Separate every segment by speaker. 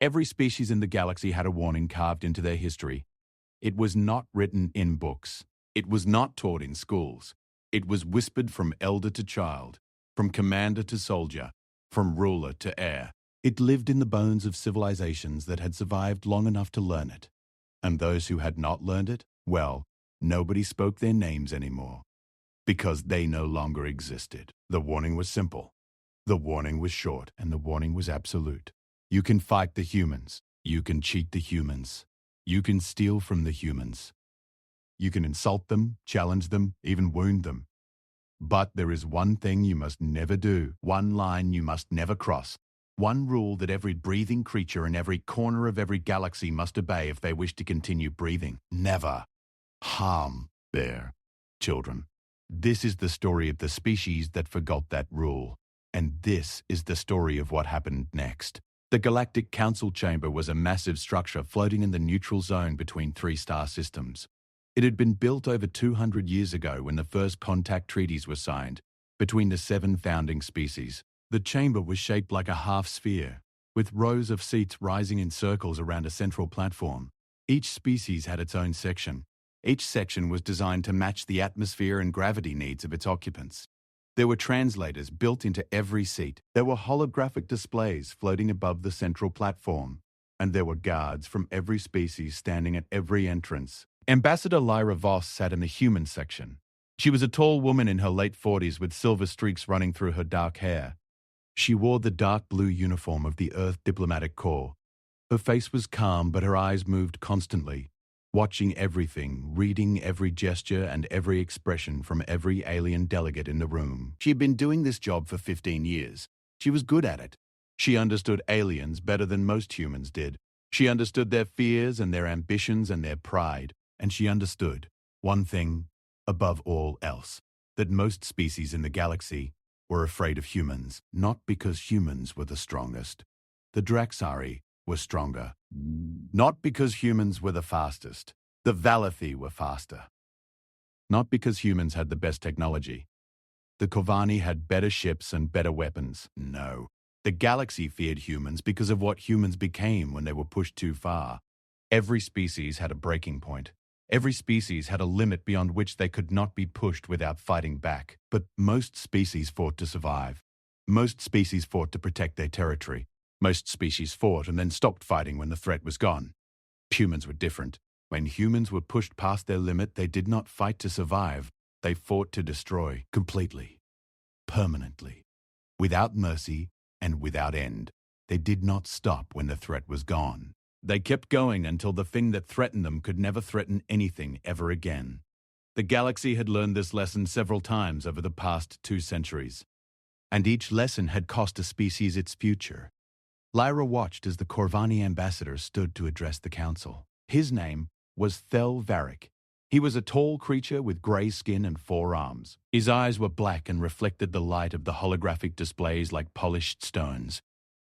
Speaker 1: Every species in the galaxy had a warning carved into their history. It was not written in books. It was not taught in schools. It was whispered from elder to child, from commander to soldier, from ruler to heir. It lived in the bones of civilizations that had survived long enough to learn it. And those who had not learned it, well, nobody spoke their names anymore, because they no longer existed. The warning was simple. The warning was short, and the warning was absolute. You can fight the humans. You can cheat the humans. You can steal from the humans. You can insult them, challenge them, even wound them. But there is one thing you must never do, one line you must never cross, one rule that every breathing creature in every corner of every galaxy must obey if they wish to continue breathing. Never harm their children. This is the story of the species that forgot that rule. And this is the story of what happened next. The Galactic Council Chamber was a massive structure floating in the neutral zone between three star systems. It had been built over 200 years ago when the first contact treaties were signed between the 7 founding species. The chamber was shaped like a half-sphere, with rows of seats rising in circles around a central platform. Each species had its own section. Each section was designed to match the atmosphere and gravity needs of its occupants. There were translators built into every seat. There were holographic displays floating above the central platform. And there were guards from every species standing at every entrance. Ambassador Lyra Voss sat in the human section. She was a tall woman in her late 40s with silver streaks running through her dark hair. She wore the dark blue uniform of the Earth Diplomatic Corps. Her face was calm, but her eyes moved constantly, watching everything, reading every gesture and every expression from every alien delegate in the room. She had been doing this job for 15 years. She was good at it. She understood aliens better than most humans did. She understood their fears and their ambitions and their pride. And she understood one thing above all else, that most species in the galaxy were afraid of humans, not because humans were the strongest. The Draxari were stronger. Not because humans were the fastest. The Valathi were faster. Not because humans had the best technology. The Corvani had better ships and better weapons. No. The galaxy feared humans because of what humans became when they were pushed too far. Every species had a breaking point. Every species had a limit beyond which they could not be pushed without fighting back. But most species fought to survive. Most species fought to protect their territory. Most species fought and then stopped fighting when the threat was gone. Humans were different. When humans were pushed past their limit, they did not fight to survive. They fought to destroy completely, permanently, without mercy and without end. They did not stop when the threat was gone. They kept going until the thing that threatened them could never threaten anything ever again. The galaxy had learned this lesson several times over the past 2 centuries, and each lesson had cost a species its future. Lyra watched as the Corvani ambassador stood to address the council. His name was Thel Varric. He was a tall creature with grey skin and 4 arms. His eyes were black and reflected the light of the holographic displays like polished stones.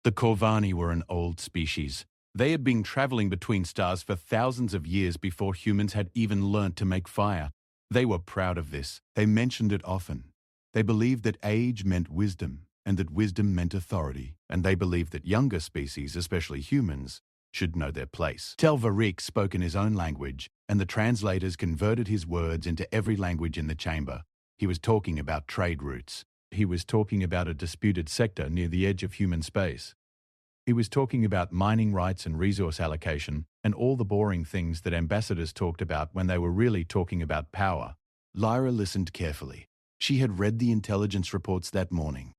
Speaker 1: The Corvani were an old species. They had been traveling between stars for thousands of years before humans had even learnt to make fire. They were proud of this. They mentioned it often. They believed that age meant wisdom, and that wisdom meant authority, and they believed that younger species, especially humans, should know their place. Tel Varric spoke in his own language, and the translators converted his words into every language in the chamber. He was talking about trade routes. He was talking about a disputed sector near the edge of human space. He was talking about mining rights and resource allocation and all the boring things that ambassadors talked about when they were really talking about power. Lyra listened carefully. She had read the intelligence reports that morning.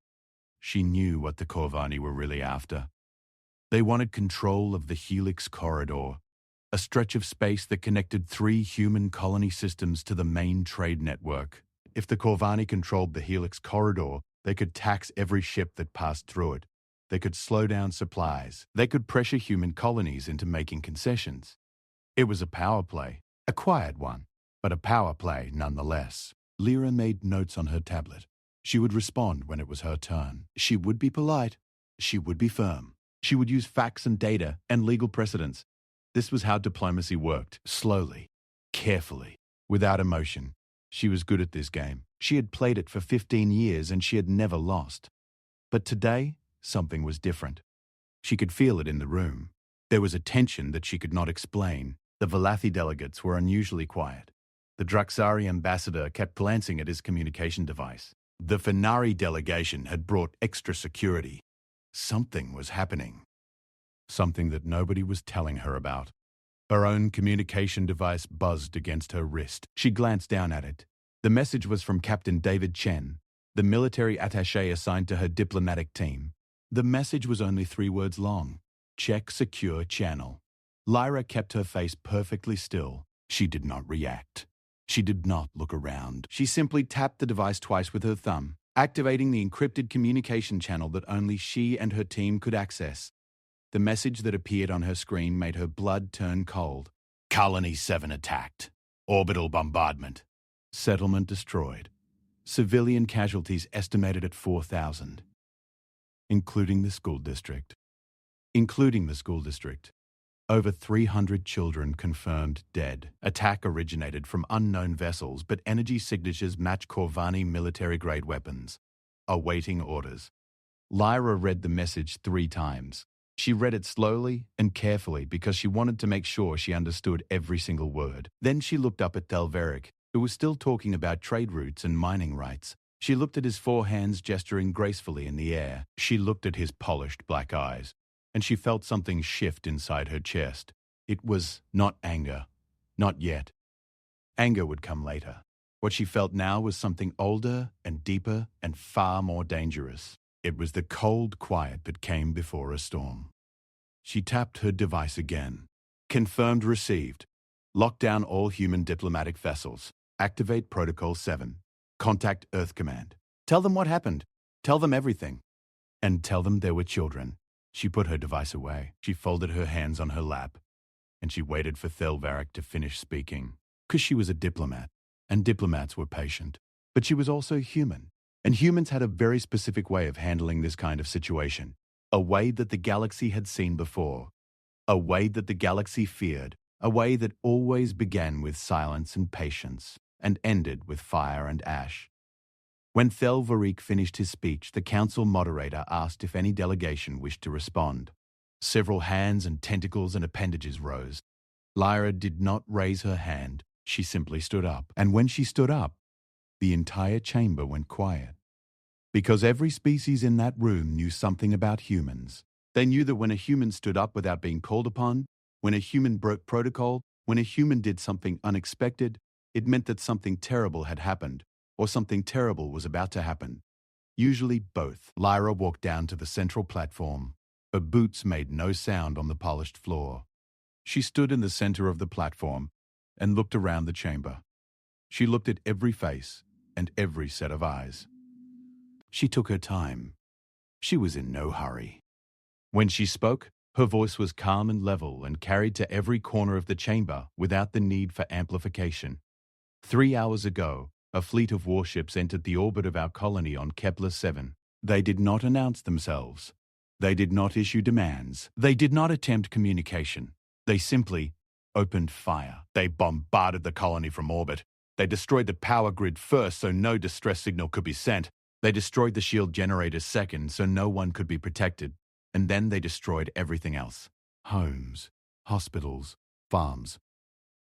Speaker 1: She knew what the Corvani were really after. They wanted control of the Helix Corridor, a stretch of space that connected 3 human colony systems to the main trade network. If the Corvani controlled the Helix Corridor, they could tax every ship that passed through it. They could slow down supplies. They could pressure human colonies into making concessions. It was a power play, a quiet one, but a power play nonetheless. Lyra made notes on her tablet. She would respond when it was her turn. She would be polite. She would be firm. She would use facts and data and legal precedents. This was how diplomacy worked, slowly, carefully, without emotion. She was good at this game. She had played it for 15 years and she had never lost. But today, something was different. She could feel it in the room. There was a tension that she could not explain. The Valathi delegates were unusually quiet. The Draxari ambassador kept glancing at his communication device. The Fenari delegation had brought extra security. Something was happening. Something that nobody was telling her about. Her own communication device buzzed against her wrist. She glanced down at it. The message was from Captain David Chen, the military attaché assigned to her diplomatic team. The message was only 3 words long. Check secure channel. Lyra kept her face perfectly still. She did not react. She did not look around. She simply tapped the device twice with her thumb, activating the encrypted communication channel that only she and her team could access. The message that appeared on her screen made her blood turn cold. Colony 7 attacked. Orbital bombardment. Settlement destroyed. Civilian casualties estimated at 4,000. Including the school district. Over 300 children confirmed dead. Attack originated from unknown vessels, but energy signatures match Corvani military-grade weapons. Awaiting orders. Lyra read the message 3 times. She read it slowly and carefully because she wanted to make sure she understood every single word. Then she looked up at Delveric, who was still talking about trade routes and mining rights. She looked at his 4 hands gesturing gracefully in the air. She looked at his polished black eyes, and she felt something shift inside her chest. It was not anger. Not yet. Anger would come later. What she felt now was something older and deeper and far more dangerous. It was the cold quiet that came before a storm. She tapped her device again. Confirmed received. Lock down all human diplomatic vessels. Activate Protocol 7. Contact Earth Command. Tell them what happened. Tell them everything. And tell them there were children. She put her device away. She folded her hands on her lap. And she waited for Thelvaric to finish speaking. Because she was a diplomat. And diplomats were patient. But she was also human. And humans had a very specific way of handling this kind of situation. A way that the galaxy had seen before. A way that the galaxy feared. A way that always began with silence and patience, and ended with fire and ash. When Thelvaric finished his speech, the council moderator asked if any delegation wished to respond. Several hands and tentacles and appendages rose. Lyra did not raise her hand. She simply stood up. And when she stood up, the entire chamber went quiet. Because every species in that room knew something about humans. They knew that when a human stood up without being called upon, when a human broke protocol, when a human did something unexpected, it meant that something terrible had happened, or something terrible was about to happen. Usually both. Lyra walked down to the central platform. Her boots made no sound on the polished floor. She stood in the center of the platform and looked around the chamber. She looked at every face and every set of eyes. She took her time. She was in no hurry. When she spoke, her voice was calm and level and carried to every corner of the chamber without the need for amplification. 3 hours ago, a fleet of warships entered the orbit of our colony on Kepler 7. They did not announce themselves. They did not issue demands. They did not attempt communication. They simply opened fire. They bombarded the colony from orbit. They destroyed the power grid first so no distress signal could be sent. They destroyed the shield generators second so no one could be protected. And then they destroyed everything else. Homes, hospitals, farms,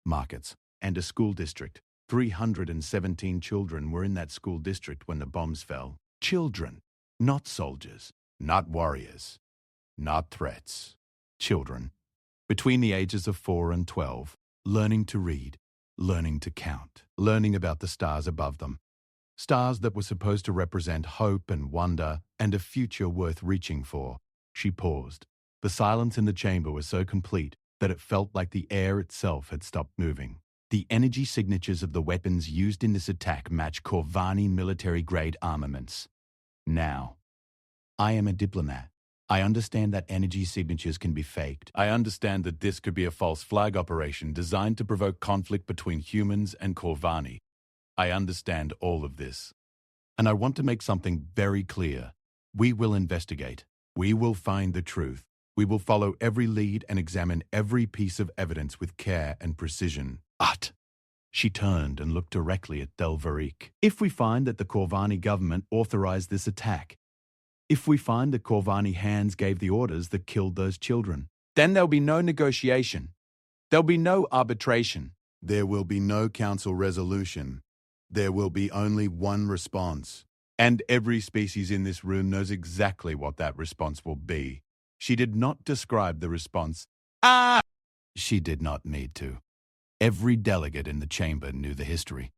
Speaker 1: markets, and a school district. 317 children were in that school district when the bombs fell. Children, not soldiers, not warriors, not threats. Children, between the ages of 4 and 12, learning to read, learning to count, learning about the stars above them. Stars that were supposed to represent hope and wonder and a future worth reaching for. She paused. The silence in the chamber was so complete that it felt like the air itself had stopped moving. The energy signatures of the weapons used in this attack match Corvani military-grade armaments. Now, I am a diplomat. I understand that energy signatures can be faked. I understand that this could be a false flag operation designed to provoke conflict between humans and Corvani. I understand all of this. And I want to make something very clear. We will investigate. We will find the truth. We will follow every lead and examine every piece of evidence with care and precision. But she turned and looked directly at Delvaric. If we find that the Corvani government authorized this attack, If we find the Corvani hands gave the orders that killed those children, then there'll be no negotiation. There'll be no arbitration. There will be no council resolution. There will be only one response. And every species in this room knows exactly what that response will be. She did not describe the response. Ah! She did not need to. Every delegate in the chamber knew the history.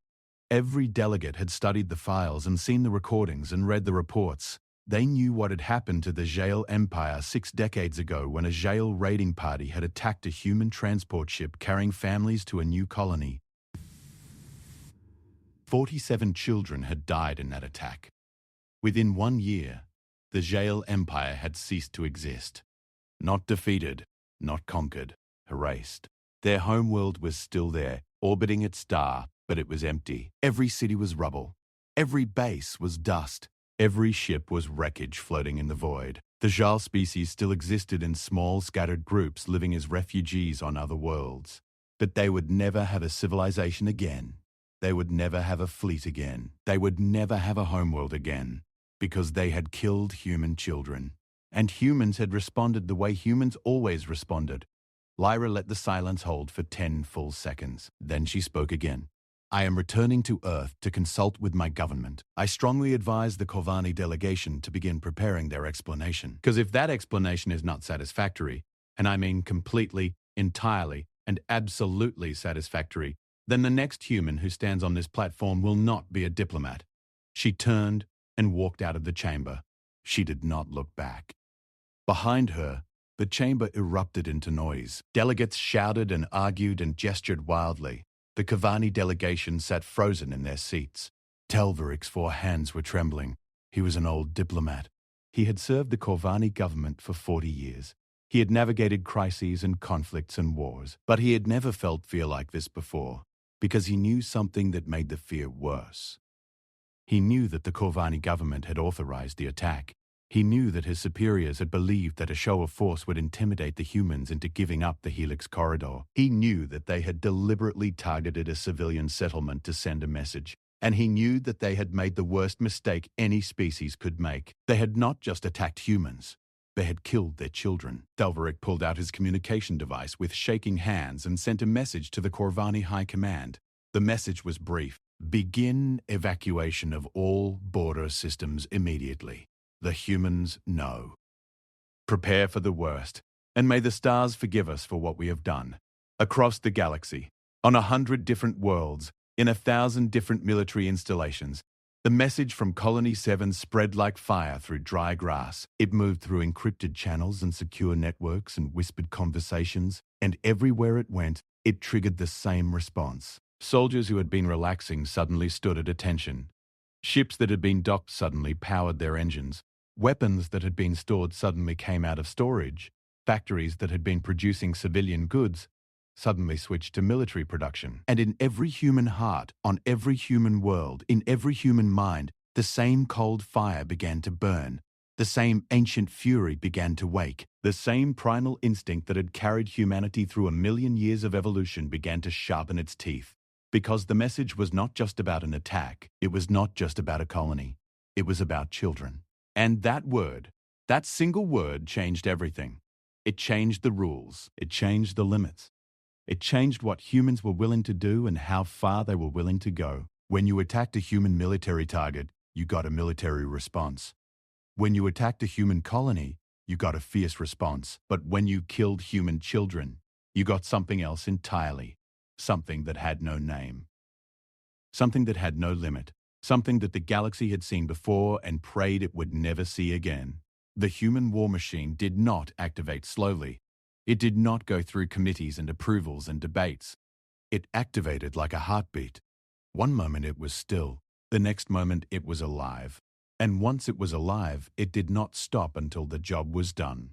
Speaker 1: Every delegate had studied the files and seen the recordings and read the reports. They knew what had happened to the Jael Empire 6 decades ago when a Jael raiding party had attacked a human transport ship carrying families to a new colony. 47 children had died in that attack. Within 1 year, the Jael Empire had ceased to exist. Not defeated, not conquered, erased. Their homeworld was still there, orbiting its star, but it was empty. Every city was rubble. Every base was dust. Every ship was wreckage floating in the void. The Jael species still existed in small, scattered groups living as refugees on other worlds. But they would never have a civilization again. They would never have a fleet again. They would never have a homeworld again, because they had killed human children. And humans had responded the way humans always responded. Lyra let the silence hold for 10 full seconds. Then she spoke again. I am returning to Earth to consult with my government. I strongly advise the Corvani delegation to begin preparing their explanation. Because if that explanation is not satisfactory, and I mean completely, entirely, and absolutely satisfactory, then the next human who stands on this platform will not be a diplomat. She turned and walked out of the chamber. She did not look back. Behind her, the chamber erupted into noise. Delegates shouted and argued and gestured wildly. The Corvani delegation sat frozen in their seats. Telveric's 4 hands were trembling. He was an old diplomat. He had served the Corvani government for 40 years. He had navigated crises and conflicts and wars, but he had never felt fear like this before, because he knew something that made the fear worse. He knew that the Corvani government had authorized the attack. He knew that his superiors had believed that a show of force would intimidate the humans into giving up the Helix corridor. He knew that they had deliberately targeted a civilian settlement to send a message. And he knew that they had made the worst mistake any species could make. They had not just attacked humans. They had killed their children. Telveric pulled out his communication device with shaking hands and sent a message to the Corvani High Command. The message was brief. Begin evacuation of all border systems immediately. The humans know. Prepare for the worst, and may the stars forgive us for what we have done. Across the galaxy, on 100 different worlds, in 1,000 different military installations, the message from Colony 7 spread like fire through dry grass. It moved through encrypted channels and secure networks and whispered conversations, and everywhere it went, it triggered the same response. Soldiers who had been relaxing suddenly stood at attention. Ships that had been docked suddenly powered their engines. Weapons that had been stored suddenly came out of storage. Factories that had been producing civilian goods suddenly switched to military production. And in every human heart, on every human world, in every human mind, the same cold fire began to burn. The same ancient fury began to wake. The same primal instinct that had carried humanity through 1,000,000 years of evolution began to sharpen its teeth. Because the message was not just about an attack. It was not just about a colony. It was about children. And that word, that single word, changed everything. It changed the rules. It changed the limits. It changed what humans were willing to do and how far they were willing to go. When you attacked a human military target, you got a military response. When you attacked a human colony, you got a fierce response. But when you killed human children, you got something else entirely. Something that had no name. Something that had no limit. Something that the galaxy had seen before and prayed it would never see again. The human war machine did not activate slowly. It did not go through committees and approvals and debates. It activated like a heartbeat. One moment it was still. The next moment it was alive. And once it was alive, it did not stop until the job was done.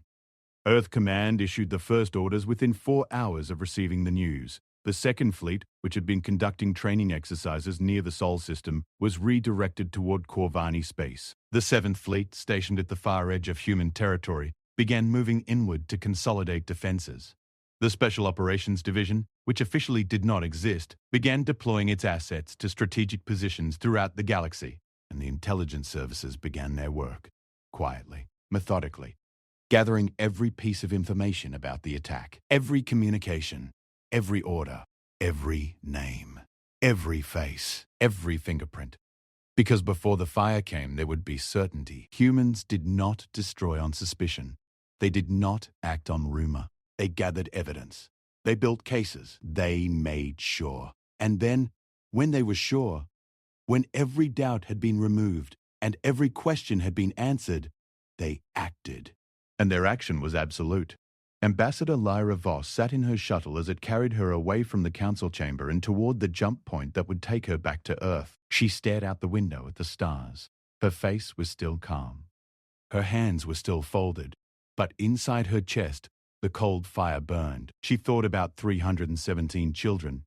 Speaker 1: Earth Command issued the first orders within 4 hours of receiving the news. The Second Fleet, which had been conducting training exercises near the Sol system, was redirected toward Corvani space. The Seventh Fleet, stationed at the far edge of human territory, began moving inward to consolidate defenses. The Special Operations Division, which officially did not exist, began deploying its assets to strategic positions throughout the galaxy, and the intelligence services began their work. quietly, methodically, gathering every piece of information about the attack, every communication, every order, every name, every face, every fingerprint. Because before the fire came, there would be certainty. Humans did not destroy on suspicion. They did not act on rumor. They gathered evidence. They built cases. They made sure. And then, when they were sure, when every doubt had been removed and every question had been answered, they acted. And their action was absolute. Ambassador Lyra Voss sat in her shuttle as it carried her away from the council chamber and toward the jump point that would take her back to Earth. She stared out the window at the stars. Her face was still calm. Her hands were still folded, but inside her chest, the cold fire burned. She thought about 317 children.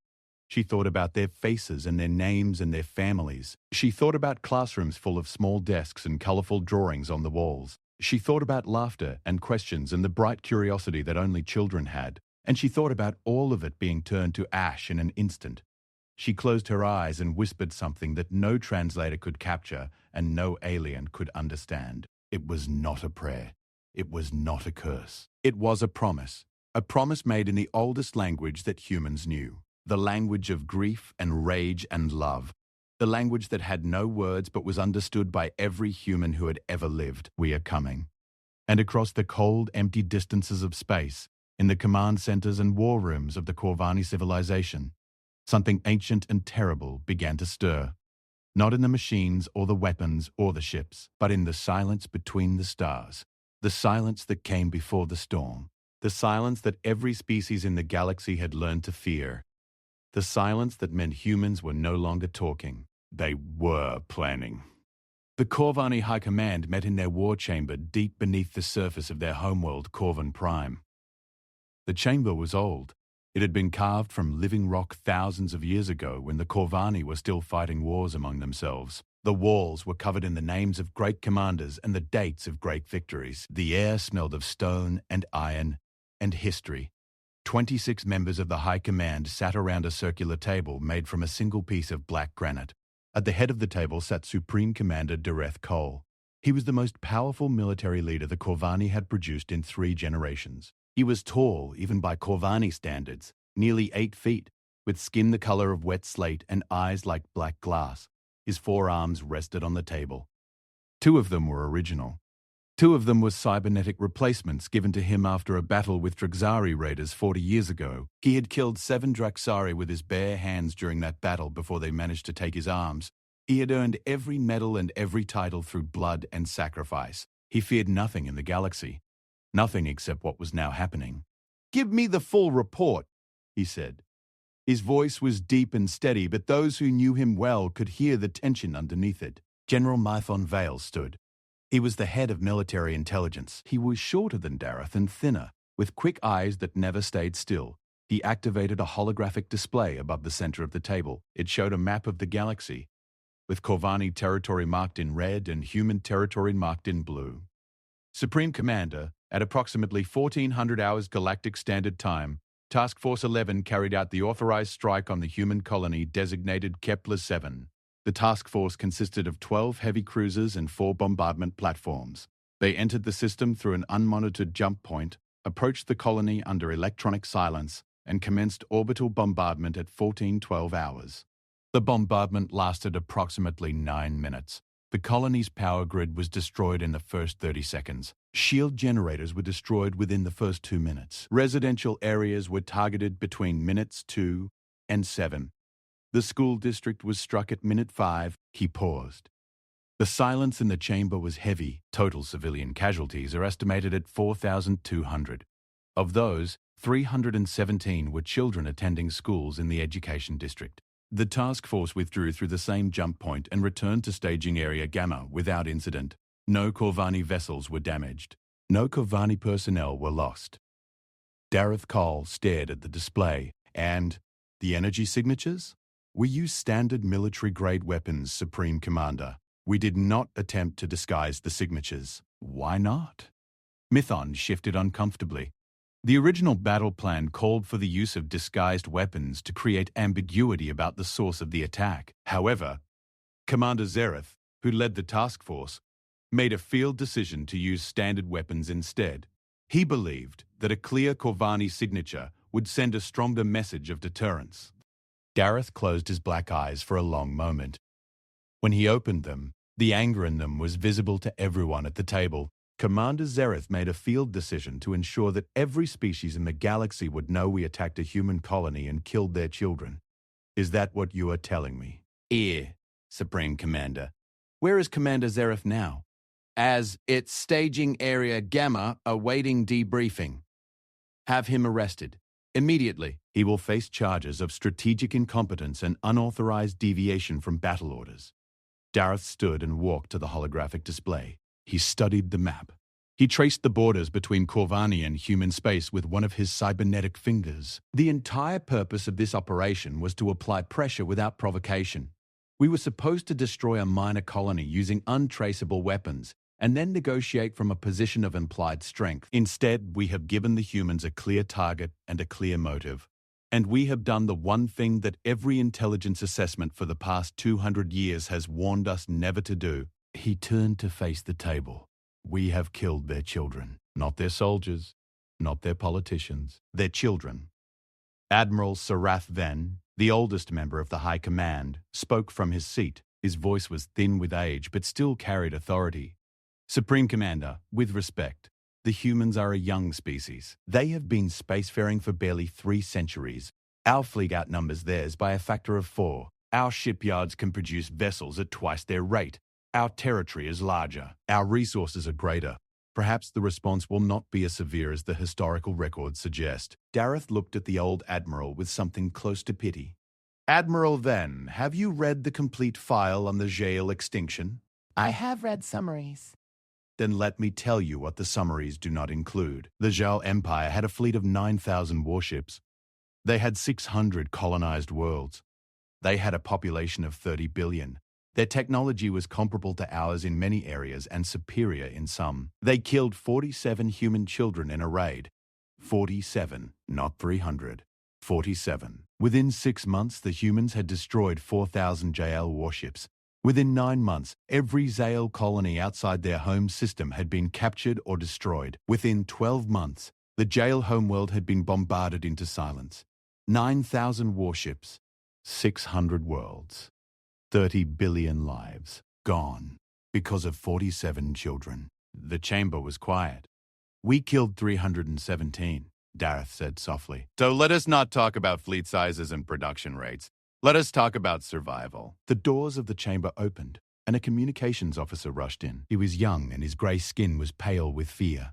Speaker 1: She thought about their faces and their names and their families. She thought about classrooms full of small desks and colorful drawings on the walls. She thought about laughter and questions and the bright curiosity that only children had. And she thought about all of it being turned to ash in an instant. She closed her eyes and whispered something that no translator could capture and no alien could understand. It was not a prayer. It was not a curse. It was a promise made in the oldest language that humans knew, the language of grief and rage and love, the language that had no words but was understood by every human who had ever lived. We are coming. And across the cold, empty distances of space, in the command centers and war rooms of the Corvani civilization, something ancient and terrible began to stir. Not in the machines or the weapons or the ships, but in the silence between the stars. The silence that came before the storm. The silence that every species in the galaxy had learned to fear. The silence that meant humans were no longer talking. They were planning. The Corvani High Command met in their war chamber deep beneath the surface of their homeworld Corvan Prime. The chamber was old. It had been carved from living rock thousands of years ago when the Corvani were still fighting wars among themselves. The walls were covered in the names of great commanders and the dates of great victories. The air smelled of stone and iron and history. 26 members of the High Command sat around a circular table made from a single piece of black granite. At the head of the table sat Supreme Commander Dareth Cole. He was the most powerful military leader the Corvani had produced in 3 generations. He was tall, even by Corvani standards, nearly 8 feet, with skin the color of wet slate and eyes like black glass. His forearms rested on the table. 2 of them were original. 2 of them were cybernetic replacements given to him after a battle with Draxari raiders 40 years ago. He had killed 7 Draxari with his bare hands during that battle before they managed to take his arms. He had earned every medal and every title through blood and sacrifice. He feared nothing in the galaxy. Nothing except what was now happening. "Give me the full report," he said. His voice was deep and steady, but those who knew him well could hear the tension underneath it. General Mython Vale stood. He was the head of military intelligence. He was shorter than Dareth and thinner, with quick eyes that never stayed still. He activated a holographic display above the center of the table. It showed a map of the galaxy, with Corvani territory marked in red and human territory marked in blue. Supreme Commander, at approximately 1400 hours Galactic Standard Time, Task Force 11 carried out the authorized strike on the human colony designated Kepler-7. The task force consisted of 12 heavy cruisers and 4 bombardment platforms. They entered the system through an unmonitored jump point, approached the colony under electronic silence, and commenced orbital bombardment at 1412 hours. The bombardment lasted approximately 9 minutes. The colony's power grid was destroyed in the first 30 seconds. Shield generators were destroyed within the first 2 minutes. Residential areas were targeted between minutes 2 and 7. The school district was struck at minute 5. He paused. The silence in the chamber was heavy. Total civilian casualties are estimated at 4,200. Of those, 317 were children attending schools in the education district. The task force withdrew through the same jump point and returned to staging area Gamma without incident. No Corvani vessels were damaged. No Corvani personnel were lost. Dareth Cole stared at the display. And the energy signatures? We used standard military-grade weapons, Supreme Commander. We did not attempt to disguise the signatures. Why not? Mython shifted uncomfortably. The original battle plan called for the use of disguised weapons to create ambiguity about the source of the attack. However, Commander Zareth, who led the task force, made a field decision to use standard weapons instead. He believed that a clear Corvani signature would send a stronger message of deterrence. Gareth closed his black eyes for a long moment. When he opened them, the anger in them was visible to everyone at the table. Commander Zereth made a field decision to ensure that every species in the galaxy would know we attacked a human colony and killed their children. Is that what you are telling me? Supreme Commander. Where is Commander Zereth now? As its staging area Gamma awaiting debriefing. Have him arrested. Immediately. He will face charges of strategic incompetence and unauthorized deviation from battle orders. Dareth stood and walked to the holographic display. He studied the map. He traced the borders between Corvani and human space with one of his cybernetic fingers. The entire purpose of this operation was to apply pressure without provocation. We were supposed to destroy a minor colony using untraceable weapons and then negotiate from a position of implied strength. Instead, we have given the humans a clear target and a clear motive. And we have done the one thing that every intelligence assessment for the past 200 years has warned us never to do. He turned to face the table. We have killed their children. Not their soldiers, not their politicians, their children. Admiral Sarath Ven, the oldest member of the High Command, spoke from his seat. His voice was thin with age but still carried authority. Supreme Commander, with respect, the humans are a young species. They have been spacefaring for barely 3 centuries. Our fleet outnumbers theirs by a factor of 4. Our shipyards can produce vessels at twice their rate. Our territory is larger. Our resources are greater. Perhaps the response will not be as severe as the historical records suggest. Dareth looked at the old admiral with something close to pity. Admiral Ven, have you read the complete file on the Jail extinction?
Speaker 2: I have read summaries.
Speaker 1: Then let me tell you what the summaries do not include. The Zhao Empire had a fleet of 9,000 warships. They had 600 colonized worlds. They had a population of 30 billion. Their technology was comparable to ours in many areas and superior in some. They killed 47 human children in a raid. 47, not 300. 47. Within 6 months, the humans had destroyed 4,000 JL warships. Within 9 months, every Zale colony outside their home system had been captured or destroyed. Within 12 months, the Jail homeworld had been bombarded into silence. 9,000 warships, 600 worlds, 30 billion lives gone because of 47 children. The chamber was quiet. We killed 317, Dareth said softly. So let us not talk about fleet sizes and production rates. Let us talk about survival. The doors of the chamber opened, and a communications officer rushed in. He was young, and his grey skin was pale with fear.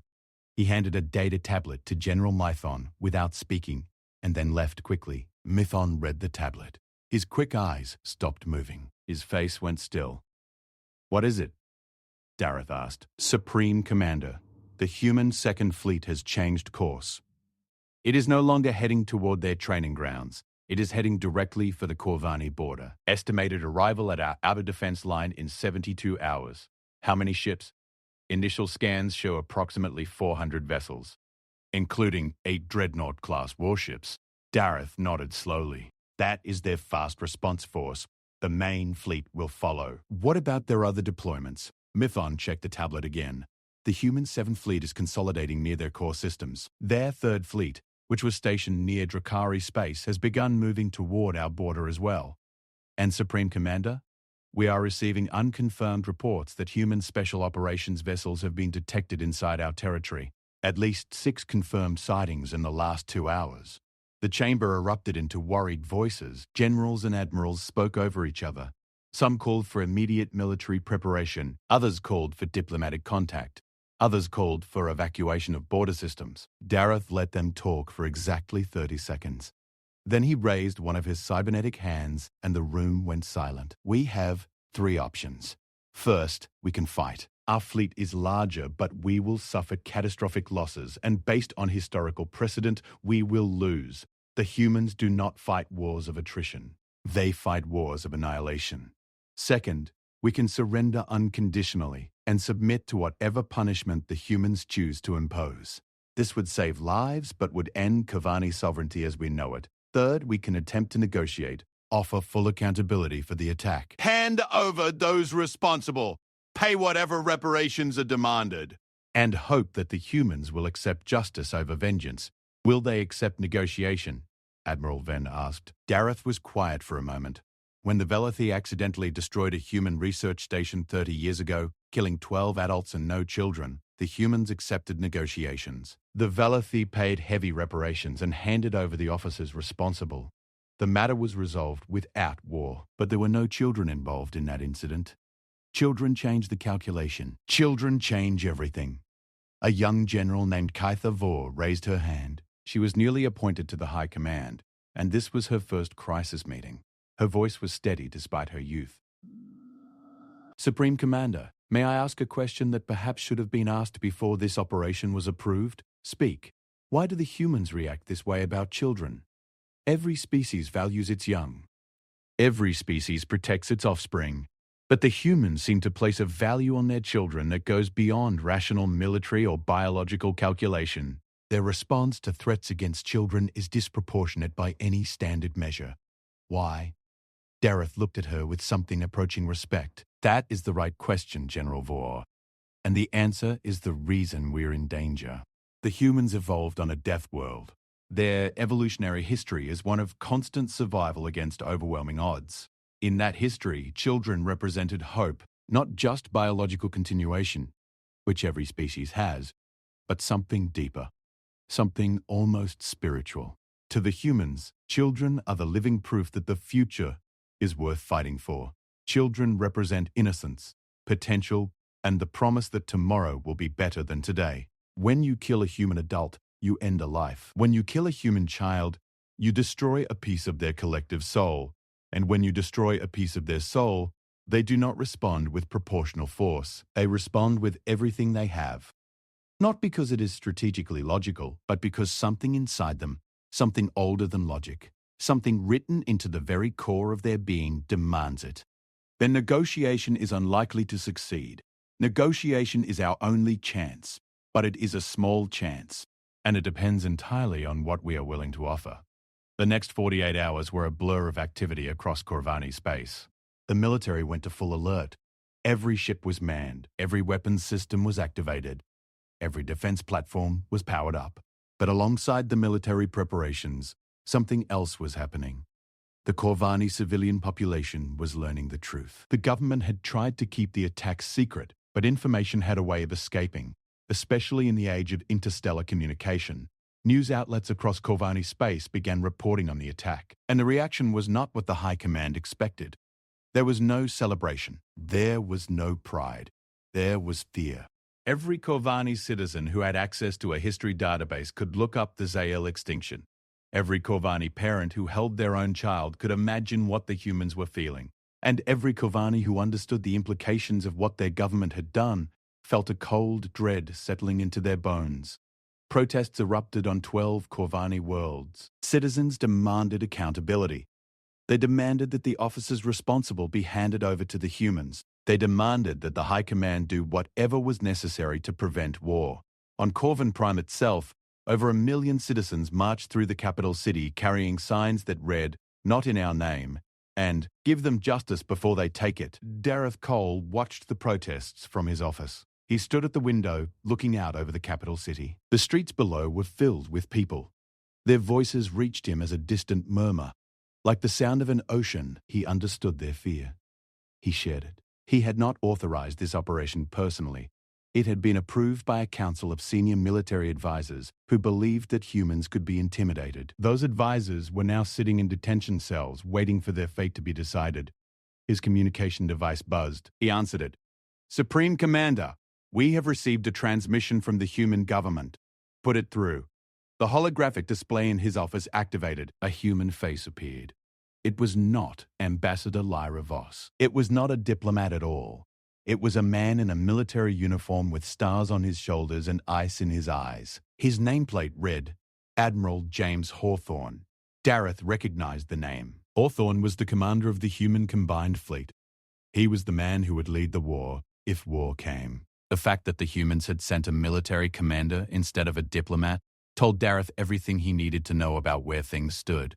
Speaker 1: He handed a data tablet to General Mython without speaking, and then left quickly. Mython read the tablet. His quick eyes stopped moving. His face went still. What is it? Dareth asked. Supreme Commander, the human Second Fleet has changed course. It is no longer heading toward their training grounds. It is heading directly for the Corvani border. Estimated arrival at our outer defense line in 72 hours. How many ships? Initial scans show approximately 400 vessels, including 8 Dreadnought-class warships. Dareth nodded slowly. That is their fast response force. The main fleet will follow. What about their other deployments? Mython checked the tablet again. The human 7th Fleet is consolidating near their core systems. Their 3rd Fleet, which was stationed near Drakari space, has begun moving toward our border as well. And Supreme Commander, we are receiving unconfirmed reports that human special operations vessels have been detected inside our territory. At least 6 confirmed sightings in the last 2 hours. The chamber erupted into worried voices. Generals and admirals spoke over each other. Some called for immediate military preparation. Others called for diplomatic contact. Others called for evacuation of border systems. Dareth let them talk for exactly 30 seconds. Then he raised one of his cybernetic hands and the room went silent. We have 3 options. First, we can fight. Our fleet is larger, but we will suffer catastrophic losses, and based on historical precedent, we will lose. The humans do not fight wars of attrition. They fight wars of annihilation. Second, we can surrender unconditionally and submit to whatever punishment the humans choose to impose. This would save lives, but would end Corvani sovereignty as we know it. Third, we can attempt to negotiate, offer full accountability for the attack. Hand over those responsible. pay whatever reparations are demanded, and hope that the humans will accept justice over vengeance. Will they accept negotiation? Admiral Venn asked. Dareth was quiet for a moment. When the Velathi accidentally destroyed a human research station 30 years ago, killing 12 adults and no children, the humans accepted negotiations. The Velathi paid heavy reparations and handed over the officers responsible. The matter was resolved without war, but there were no children involved in that incident. Children change the calculation. Children change everything. A young general named Kaitha Vor raised her hand. She was newly appointed to the High Command, and this was her first crisis meeting. Her voice was steady despite her youth. Supreme Commander, may I ask a question that perhaps should have been asked before this operation was approved? Speak. Why do the humans react this way about children? Every species values its young. Every species protects its offspring. But the humans seem to place a value on their children that goes beyond rational military or biological calculation. Their response to threats against children is disproportionate by any standard measure. Why? Dareth looked at her with something approaching respect. That is the right question, General Vor. And the answer is the reason we're in danger. The humans evolved on a death world. Their evolutionary history is one of constant survival against overwhelming odds. In that history, children represented hope, not just biological continuation, which every species has, but something deeper, something almost spiritual. To the humans, children are the living proof that the future is worth fighting for. Children represent innocence, potential, and the promise that tomorrow will be better than today. When you kill a human adult, you end a life. When you kill a human child, you destroy a piece of their collective soul. And when you destroy a piece of their soul, they do not respond with proportional force. They respond with everything they have. Not because it is strategically logical, but because something inside them, something older than logic, something written into the very core of their being demands it. Then negotiation is unlikely to succeed. Negotiation is our only chance, but it is a small chance, and it depends entirely on what we are willing to offer. The next 48 hours were a blur of activity across Corvani space. The military went to full alert. Every ship was manned, every weapons system was activated, every defense platform was powered up. But alongside the military preparations, something else was happening. The Corvani civilian population was learning the truth. The government had tried to keep the attack secret, but information had a way of escaping, especially in the age of interstellar communication. News outlets across Corvani space began reporting on the attack, and the reaction was not what the High Command expected. There was no celebration. There was no pride. There was fear. Every Corvani citizen who had access to a history database could look up the Zael extinction. Every Corvani parent who held their own child could imagine what the humans were feeling. And every Corvani who understood the implications of what their government had done felt a cold dread settling into their bones. Protests erupted on 12 Corvani worlds. Citizens demanded accountability. They demanded that the officers responsible be handed over to the humans. They demanded that the High Command do whatever was necessary to prevent war. On Corvan Prime itself, over 1 million citizens marched through the capital city carrying signs that read, "Not in our name," and "Give them justice before they take it." Dareth Cole watched the protests from his office. He stood at the window, looking out over the capital city. The streets below were filled with people. Their voices reached him as a distant murmur. Like the sound of an ocean, he understood their fear. He shared it. He had not authorized this operation personally. It had been approved by a council of senior military advisors who believed that humans could be intimidated. Those advisors were now sitting in detention cells, waiting for their fate to be decided. His communication device buzzed. He answered it. "Supreme Commander, we have received a transmission from the human government. Put it through." The holographic display in his office activated. A human face appeared. It was not Ambassador Lyra Voss. It was not a diplomat at all. It was a man in a military uniform with stars on his shoulders and ice in his eyes. His nameplate read, Admiral James Hawthorne. Dareth recognized the name. Hawthorne was the commander of the human combined fleet. He was the man who would lead the war if war came. The fact that the humans had sent a military commander instead of a diplomat told Dareth everything he needed to know about where things stood.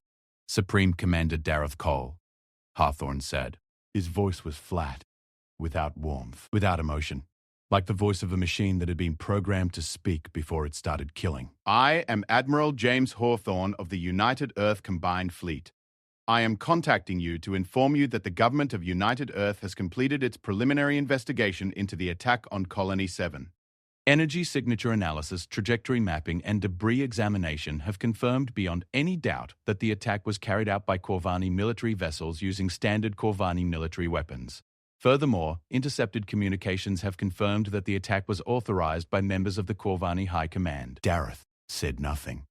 Speaker 1: "Supreme Commander Dareth Cole," Hawthorne said. His voice was flat. without warmth, without emotion, like the voice of a machine that had been programmed to speak before it started killing. I am Admiral James Hawthorne of the United Earth Combined Fleet. I am contacting you to inform you that the government of United Earth has completed its preliminary investigation into the attack on Colony 7. Energy signature analysis, trajectory mapping, and debris examination have confirmed beyond any doubt that the attack was carried out by Corvani military vessels using standard Corvani military weapons. Furthermore, intercepted communications have confirmed that the attack was authorized by members of the Corvani High Command. Dareth said nothing.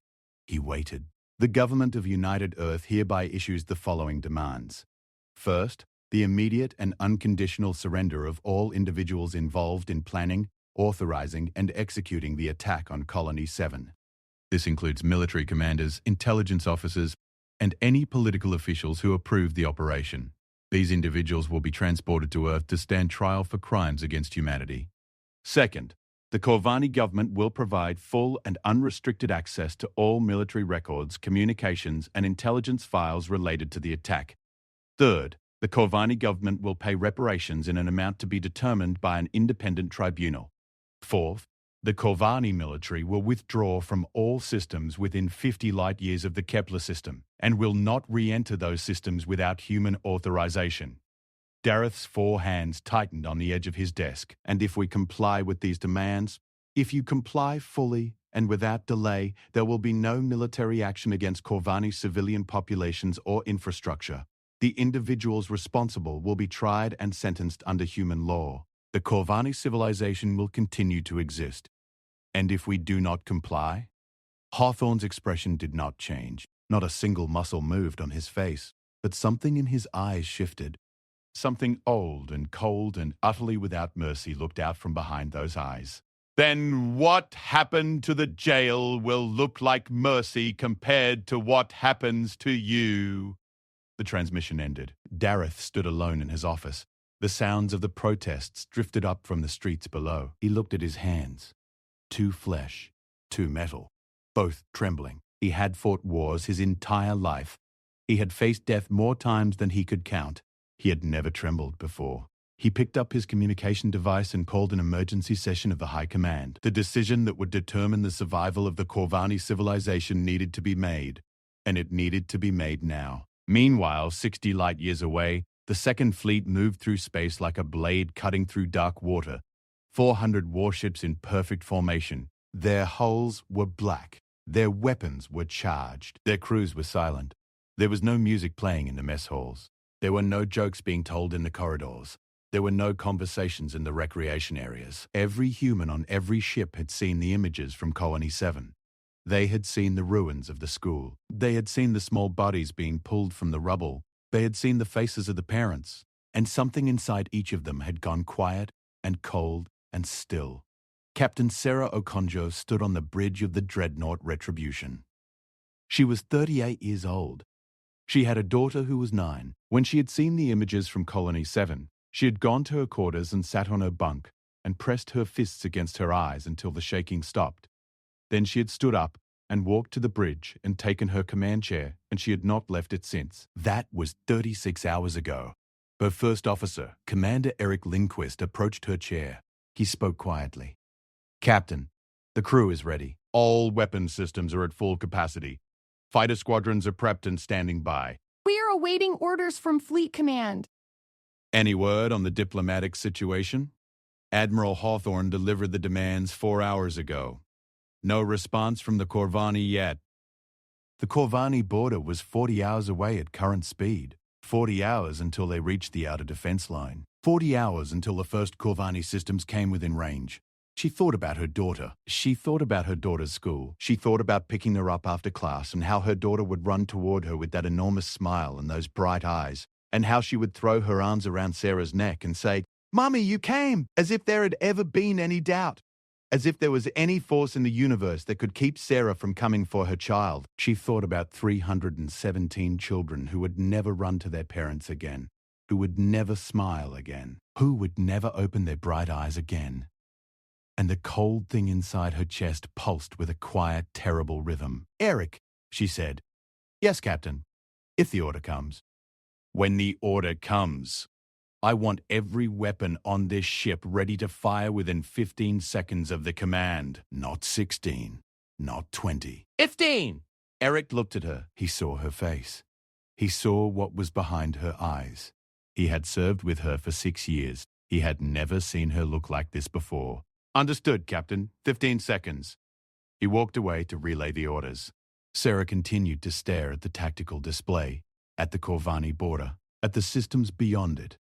Speaker 1: He waited. The government of United Earth hereby issues the following demands. First, the immediate and unconditional surrender of all individuals involved in planning, authorizing, and executing the attack on Colony 7. This includes military commanders, intelligence officers, and any political officials who approved the operation. These individuals will be transported to Earth to stand trial for crimes against humanity. Second, the Corvani government will provide full and unrestricted access to all military records, communications, and intelligence files related to the attack. Third, the Corvani government will pay reparations in an amount to be determined by an independent tribunal. Fourth, the Corvani military will withdraw from all systems within 50 light-years of the Kepler system and will not re-enter those systems without human authorization. Dareth's 4 hands tightened on the edge of his desk, and if we comply with these demands, if you comply fully and without delay, there will be no military action against Corvani civilian populations or infrastructure. The individuals responsible will be tried and sentenced under human law. The Corvani civilization will continue to exist. And if we do not comply? Hawthorne's expression did not change. Not a single muscle moved on his face, but something in his eyes shifted. Something old and cold and utterly without mercy looked out from behind those eyes. Then what happened to the jail will look like mercy compared to what happens to you. The transmission ended. Dareth stood alone in his office. The sounds of the protests drifted up from the streets below. He looked at his hands. 2 flesh, 2 metal, both trembling. He had fought wars his entire life. He had faced death more times than he could count. He had never trembled before. He picked up his communication device and called an emergency session of the High Command. The decision that would determine the survival of the Corvani civilization needed to be made, and it needed to be made now. Meanwhile, 60 light-years away, the Second Fleet moved through space like a blade cutting through dark water. 400 warships in perfect formation. Their hulls were black. Their weapons were charged. Their crews were silent. There was no music playing in the mess halls. There were no jokes being told in the corridors. There were no conversations in the recreation areas. Every human on every ship had seen the images from Colony 7. They had seen the ruins of the school. They had seen the small bodies being pulled from the rubble. They had seen the faces of the parents, and something inside each of them had gone quiet and cold and still. Captain Sarah Okonjo stood on the bridge of the dreadnought Retribution. She was 38 years old. She had a daughter who was 9. When she had seen the images from Colony 7, she had gone to her quarters and sat on her bunk and pressed her fists against her eyes until the shaking stopped. Then she had stood up and walked to the bridge and taken her command chair, and she had not left it since. That was 36 hours ago. Her first officer, Commander Eric Lindquist, approached her chair. He spoke quietly. "Captain, the crew is ready. All weapon systems are at full capacity. Fighter squadrons are prepped and standing by.
Speaker 2: We are awaiting orders from Fleet Command."
Speaker 1: Any word on the diplomatic situation? Admiral Hawthorne delivered the demands 4 hours ago. No response from the Corvani yet. The Corvani border was 40 hours away at current speed. 40 hours until they reached the outer defense line. 40 hours until the first Corvani systems came within range. She thought about her daughter. She thought about her daughter's school. She thought about picking her up after class and how her daughter would run toward her with that enormous smile and those bright eyes, and how she would throw her arms around Sarah's neck and say, "Mommy, you came," as if there had ever been any doubt. As if there was any force in the universe that could keep Sarah from coming for her child. She thought about 317 children who would never run to their parents again, who would never smile again, who would never open their bright eyes again. And the cold thing inside her chest pulsed with a quiet, terrible rhythm. "Eric," she said. "Yes, Captain, if the order comes." "When the order comes." I want every weapon on this ship ready to fire within 15 seconds of the command. Not 16, not 20.
Speaker 3: 15!
Speaker 1: Eric looked at her. He saw her face. He saw what was behind her eyes. He had served with her for 6 years. He had never seen her look like this before. Understood, Captain. 15 seconds. He walked away to relay the orders. Sarah continued to stare at the tactical display, at the Corvani border, at the systems beyond it,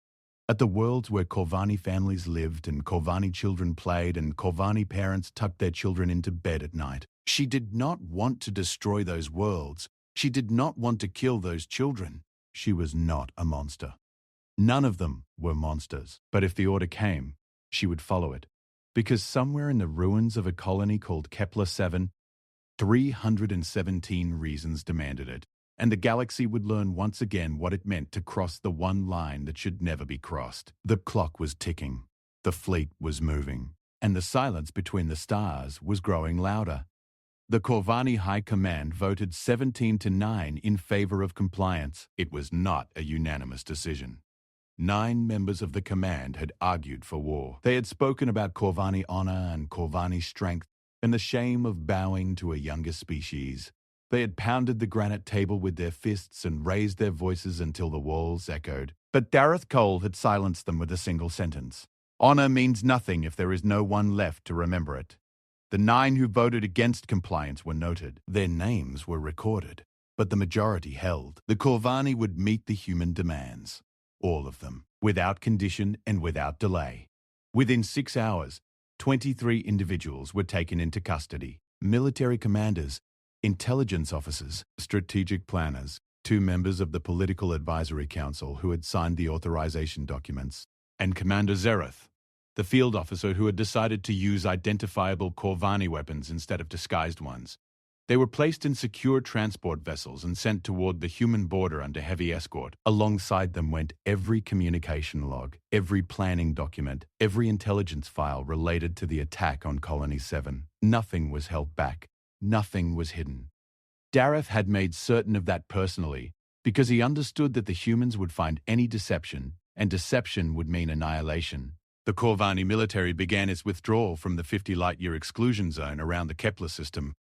Speaker 1: at the worlds where Corvani families lived and Corvani children played and Corvani parents tucked their children into bed at night. She did not want to destroy those worlds. She did not want to kill those children. She was not a monster. None of them were monsters. But if the order came, she would follow it. Because somewhere in the ruins of a colony called Kepler 7, 317 reasons demanded it. And the galaxy would learn once again what it meant to cross the one line that should never be crossed. The clock was ticking. The fleet was moving. And the silence between the stars was growing louder. The Corvani High Command voted 17-9 in favor of compliance. It was not a unanimous decision. 9 members of the command had argued for war. They had spoken about Corvani honor and Corvani strength and the shame of bowing to a younger species. They had pounded the granite table with their fists and raised their voices until the walls echoed. But Dareth Cole had silenced them with a single sentence. Honor means nothing if there is no one left to remember it. The 9 who voted against compliance were noted. Their names were recorded. But the majority held. The Corvani would meet the human demands. All of them. Without condition and without delay. Within 6 hours, 23 individuals were taken into custody. Military commanders, intelligence officers, strategic planners, 2 members of the Political Advisory Council who had signed the authorization documents, and Commander Zereth, the field officer who had decided to use identifiable Corvani weapons instead of disguised ones. They were placed in secure transport vessels and sent toward the human border under heavy escort. Alongside them went every communication log, every planning document, every intelligence file related to the attack on Colony 7. Nothing was held back. Nothing was hidden. Dareth had made certain of that personally because he understood that the humans would find any deception, and deception would mean annihilation. The Corvani military began its withdrawal from the 50 light-year exclusion zone around the Kepler system.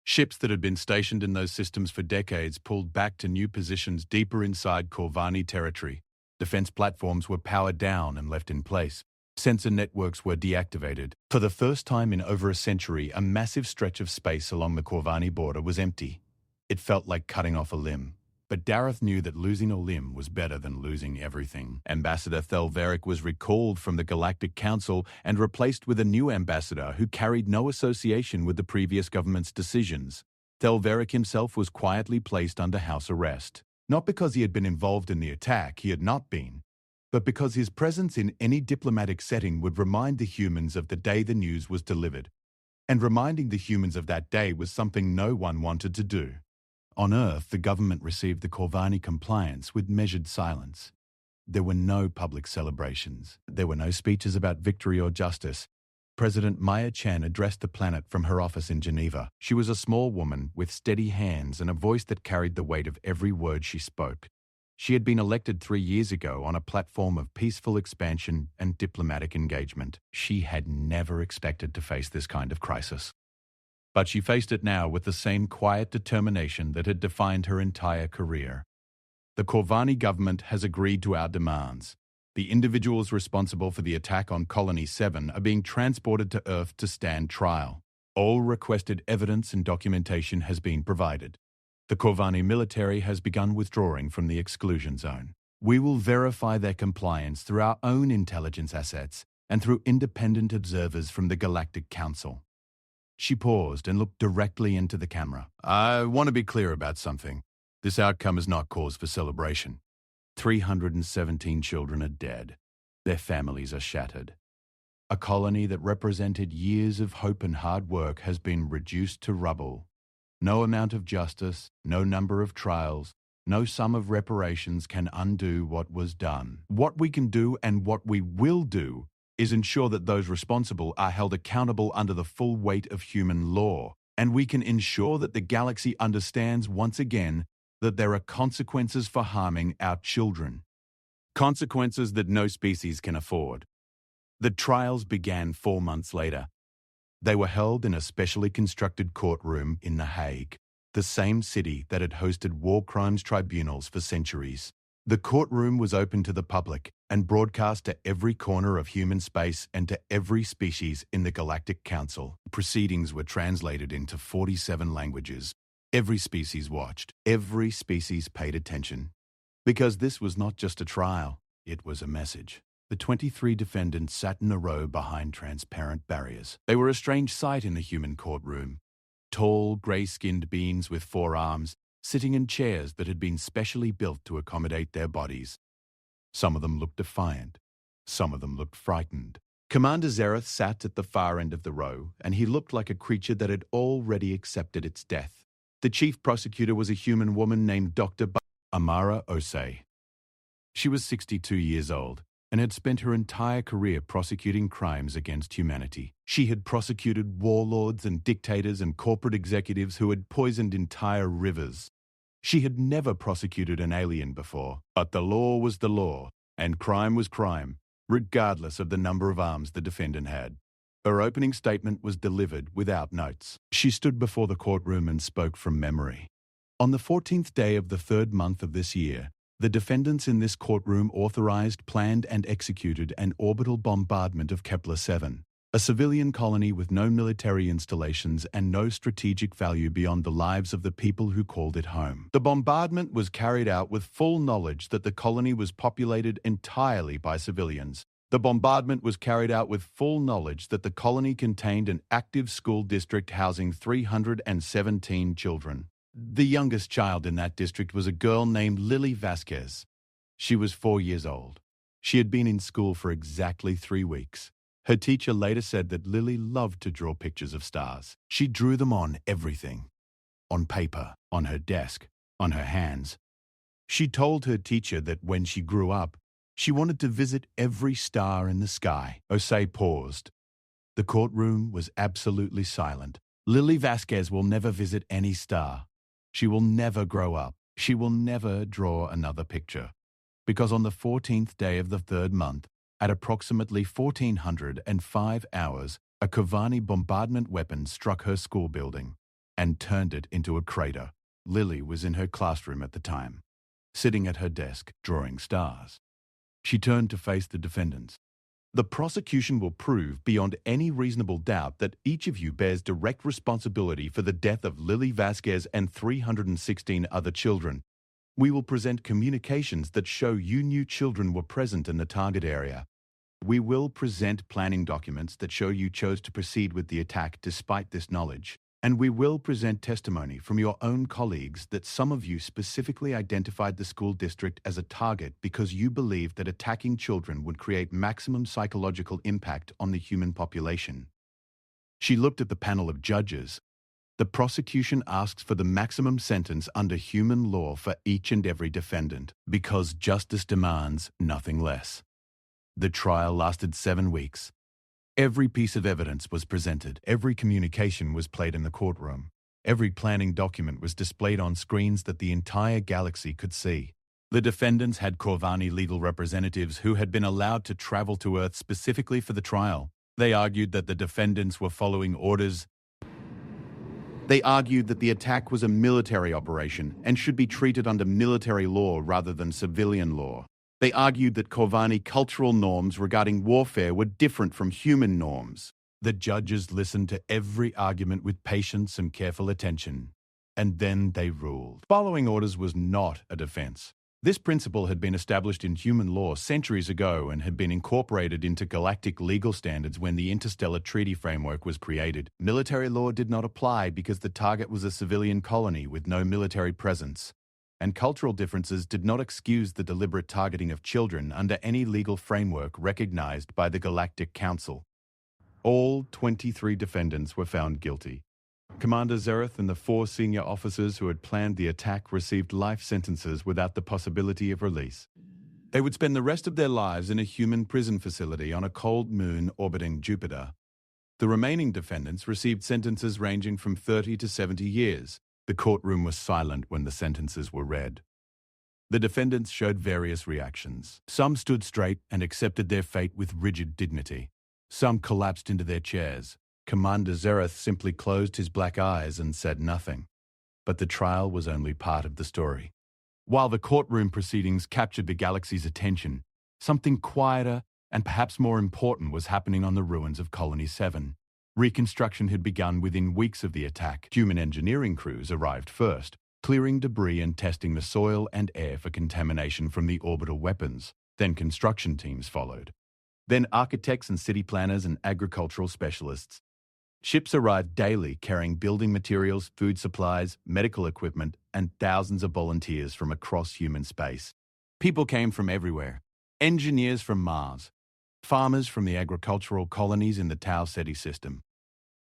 Speaker 1: Ships that had been stationed in those systems for decades pulled back to new positions deeper inside Corvani territory. Defense platforms were powered down and left in place. Sensor networks were deactivated. For the first time in over a century, a massive stretch of space along the Corvani border was empty. It felt like cutting off a limb. But Dareth knew that losing a limb was better than losing everything. Ambassador Thelveric was recalled from the Galactic Council and replaced with a new ambassador who carried no association with the previous government's decisions. Thelveric himself was quietly placed under house arrest. Not because he had been involved in the attack, he had not been, but because his presence in any diplomatic setting would remind the humans of the day the news was delivered. And reminding the humans of that day was something no one wanted to do. On Earth, the government received the Corvani compliance with measured silence. There were no public celebrations. There were no speeches about victory or justice. President Maya Chen addressed the planet from her office in Geneva. She was a small woman with steady hands and a voice that carried the weight of every word she spoke. She had been elected 3 years ago on a platform of peaceful expansion and diplomatic engagement. She had never expected to face this kind of crisis. But she faced it now with the same quiet determination that had defined her entire career. The Corvani government has agreed to our demands. The individuals responsible for the attack on Colony 7 are being transported to Earth to stand trial. All requested evidence and documentation has been provided. The Corvani military has begun withdrawing from the exclusion zone. We will verify their compliance through our own intelligence assets and through independent observers from the Galactic Council. She paused and looked directly into the camera. I want to be clear about something. This outcome is not cause for celebration. 317 children are dead. Their families are shattered. A colony that represented years of hope and hard work has been reduced to rubble. No amount of justice, no number of trials, no sum of reparations can undo what was done. What we can do and what we will do is ensure that those responsible are held accountable under the full weight of human law, and we can ensure that the galaxy understands once again that there are consequences for harming our children. Consequences that no species can afford. The trials began 4 months later. They were held in a specially constructed courtroom in The Hague, the same city that had hosted war crimes tribunals for centuries. The courtroom was open to the public and broadcast to every corner of human space and to every species in the Galactic Council. Proceedings were translated into 47 languages. Every species watched. Every species paid attention. Because this was not just a trial, it was a message. The 23 defendants sat in a row behind transparent barriers. They were a strange sight in the human courtroom. Tall, grey-skinned beings with 4 arms, sitting in chairs that had been specially built to accommodate their bodies. Some of them looked defiant. Some of them looked frightened. Commander Zereth sat at the far end of the row, and he looked like a creature that had already accepted its death. The chief prosecutor was a human woman named Dr. Amara Osei. She was 62 years old and had spent her entire career prosecuting crimes against humanity. She had prosecuted warlords and dictators and corporate executives who had poisoned entire rivers. She had never prosecuted an alien before, but the law was the law, and crime was crime, regardless of the number of arms the defendant had. Her opening statement was delivered without notes. She stood before the courtroom and spoke from memory. On the 14th day of the 3rd month of this year, the defendants in this courtroom authorized, planned, and executed an orbital bombardment of Kepler-7, a civilian colony with no military installations and no strategic value beyond the lives of the people who called it home. The bombardment was carried out with full knowledge that the colony was populated entirely by civilians. The bombardment was carried out with full knowledge that the colony contained an active school district housing 317 children. The youngest child in that district was a girl named Lily Vasquez. She was 4 years old. She had been in school for exactly 3 weeks. Her teacher later said that Lily loved to draw pictures of stars. She drew them on everything. On paper, on her desk, on her hands. She told her teacher that when she grew up, she wanted to visit every star in the sky. Osei paused. The courtroom was absolutely silent. Lily Vasquez will never visit any star. She will never grow up. She will never draw another picture. Because on the 14th day of the 3rd month, at approximately 1405 hours, a Kovani bombardment weapon struck her school building and turned it into a crater. Lily was in her classroom at the time, sitting at her desk, drawing stars. She turned to face the defendants. The prosecution will prove beyond any reasonable doubt that each of you bears direct responsibility for the death of Lily Vasquez and 316 other children. We will present communications that show you knew children were present in the target area. We will present planning documents that show you chose to proceed with the attack despite this knowledge. And we will present testimony from your own colleagues that some of you specifically identified the school district as a target because you believed that attacking children would create maximum psychological impact on the human population. She looked at the panel of judges. The prosecution asks for the maximum sentence under human law for each and every defendant because justice demands nothing less. The trial lasted 7 weeks. Every piece of evidence was presented. Every communication was played in the courtroom. Every planning document was displayed on screens that the entire galaxy could see. The defendants had Corvani legal representatives who had been allowed to travel to Earth specifically for the trial. They argued that the defendants were following orders. They argued that the attack was a military operation and should be treated under military law rather than civilian law. They argued that Corvani cultural norms regarding warfare were different from human norms. The judges listened to every argument with patience and careful attention, and then they ruled. Following orders was not a defense. This principle had been established in human law centuries ago and had been incorporated into galactic legal standards when the interstellar treaty framework was created. Military law did not apply because the target was a civilian colony with no military presence. And cultural differences did not excuse the deliberate targeting of children under any legal framework recognized by the Galactic Council. All 23 defendants were found guilty. Commander Zereth and the 4 senior officers who had planned the attack received life sentences without the possibility of release. They would spend the rest of their lives in a human prison facility on a cold moon orbiting Jupiter. The remaining defendants received sentences ranging from 30 to 70 years. The courtroom was silent when the sentences were read. The defendants showed various reactions. Some stood straight and accepted their fate with rigid dignity. Some collapsed into their chairs. Commander Zereth simply closed his black eyes and said nothing. But the trial was only part of the story. While the courtroom proceedings captured the galaxy's attention, something quieter and perhaps more important was happening on the ruins of Colony 7. Reconstruction had begun within weeks of the attack. Human engineering crews arrived first, clearing debris and testing the soil and air for contamination from the orbital weapons. Then construction teams followed. Then architects and city planners and agricultural specialists. Ships arrived daily carrying building materials, food supplies, medical equipment, and thousands of volunteers from across human space. People came from everywhere. Engineers from Mars, farmers from the agricultural colonies in the Tau Ceti system,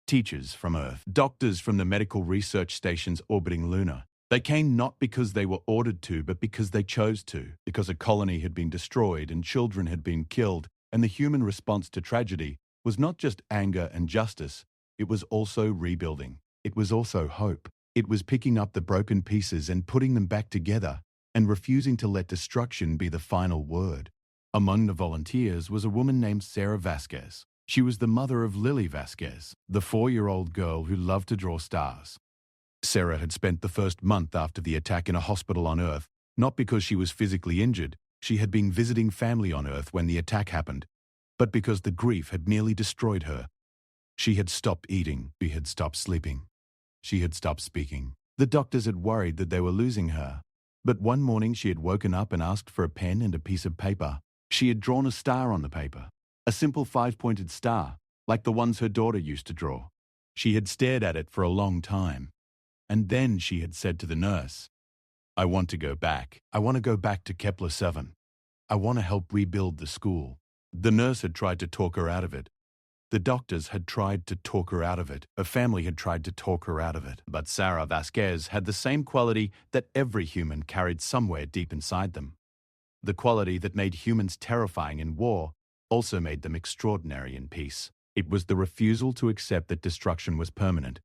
Speaker 1: teachers from Earth, doctors from the medical research stations orbiting Luna. They came not because they were ordered to, but because they chose to, because a colony had been destroyed and children had been killed, and the human response to tragedy was not just anger and justice, it was also rebuilding. It was also hope. It was picking up the broken pieces and putting them back together, and refusing to let destruction be the final word. Among the volunteers was a woman named Sarah Vasquez. She was the mother of Lily Vasquez, the 4-year-old girl who loved to draw stars. Sarah had spent the first month after the attack in a hospital on Earth, not because she was physically injured. She had been visiting family on Earth when the attack happened, but because the grief had nearly destroyed her. She had stopped eating, she had stopped sleeping, she had stopped speaking. The doctors had worried that they were losing her, but one morning she had woken up and asked for a pen and a piece of paper. She had drawn a star on the paper, a simple 5-pointed star, like the ones her daughter used to draw. She had stared at it for a long time, and then she had said to the nurse, "I want to go back. I want to go back to Kepler 7. I want to help rebuild the school." The nurse had tried to talk her out of it. The doctors had tried to talk her out of it. Her family had tried to talk her out of it. But Sarah Vasquez had the same quality that every human carried somewhere deep inside them. The quality that made humans terrifying in war also made them extraordinary in peace. It was the refusal to accept that destruction was permanent.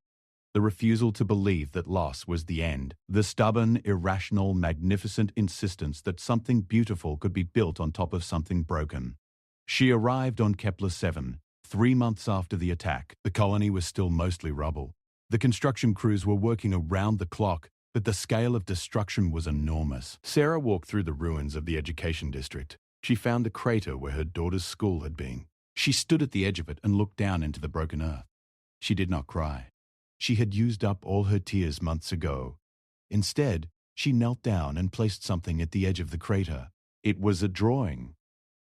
Speaker 1: The refusal to believe that loss was the end. The stubborn, irrational, magnificent insistence that something beautiful could be built on top of something broken. She arrived on Kepler 7, 3 months after the attack. The colony was still mostly rubble. The construction crews were working around the clock, but the scale of destruction was enormous. Sarah walked through the ruins of the education district. She found the crater where her daughter's school had been. She stood at the edge of it and looked down into the broken earth. She did not cry. She had used up all her tears months ago. Instead, she knelt down and placed something at the edge of the crater. It was a drawing.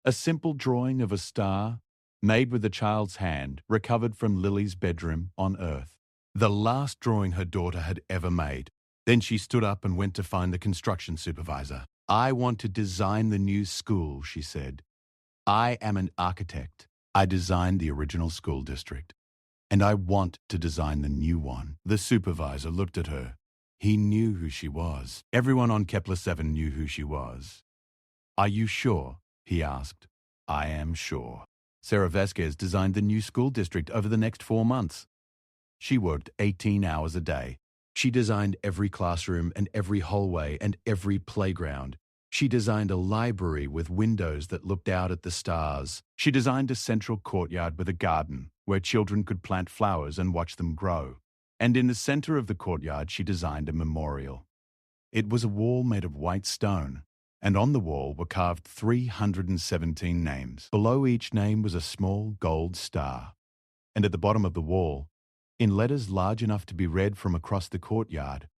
Speaker 1: A simple drawing of a star, made with a child's hand, recovered from Lily's bedroom on Earth. The last drawing her daughter had ever made. Then she stood up and went to find the construction supervisor. "I want to design the new school," she said. "I am an architect. I designed the original school district, and I want to design the new one." The supervisor looked at her. He knew who she was. Everyone on Kepler 7 knew who she was. "Are you sure?" he asked. "I am sure." Sarah Vasquez designed the new school district over the next 4 months. She worked 18 hours a day. She designed every classroom and every hallway and every playground. She designed a library with windows that looked out at the stars. She designed a central courtyard with a garden where children could plant flowers and watch them grow. And in the center of the courtyard, she designed a memorial. It was a wall made of white stone, and on the wall were carved 317 names. Below each name was a small gold star. And at the bottom of the wall, in letters large enough to be read from across the courtyard,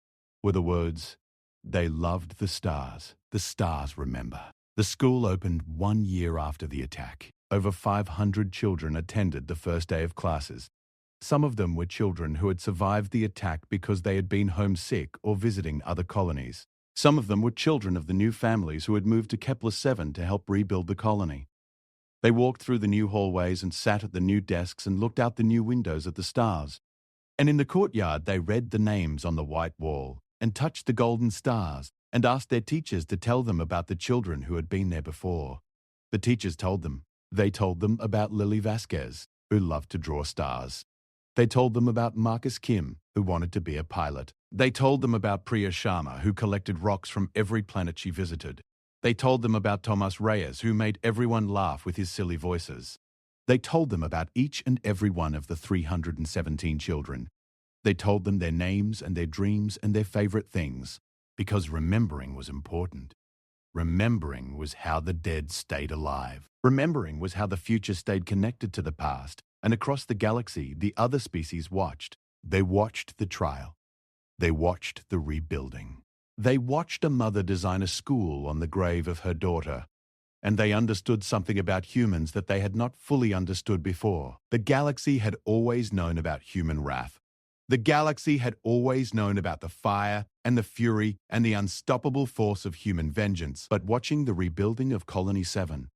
Speaker 1: were the words, "They loved the stars remember." The school opened 1 year after the attack. Over 500 children attended the first day of classes. Some of them were children who had survived the attack because they had been homesick or visiting other colonies. Some of them were children of the new families who had moved to Kepler 7 to help rebuild the colony. They walked through the new hallways and sat at the new desks and looked out the new windows at the stars. And in the courtyard, they read the names on the white wall and touched the golden stars and asked their teachers to tell them about the children who had been there before. The teachers told them. They told them about Lily Vasquez, who loved to draw stars. They told them about Marcus Kim, who wanted to be a pilot. They told them about Priya Sharma, who collected rocks from every planet she visited. They told them about Thomas Reyes, who made everyone laugh with his silly voices. They told them about each and every one of the 317 children. They told them their names and their dreams and their favorite things, because remembering was important. Remembering was how the dead stayed alive. Remembering was how the future stayed connected to the past, and across the galaxy, the other species watched. They watched the trial. They watched the rebuilding. They watched a mother design a school on the grave of her daughter, and they understood something about humans that they had not fully understood before. The galaxy had always known about human wrath. The galaxy had always known about the fire and the fury and the unstoppable force of human vengeance. But watching the rebuilding of Colony 7,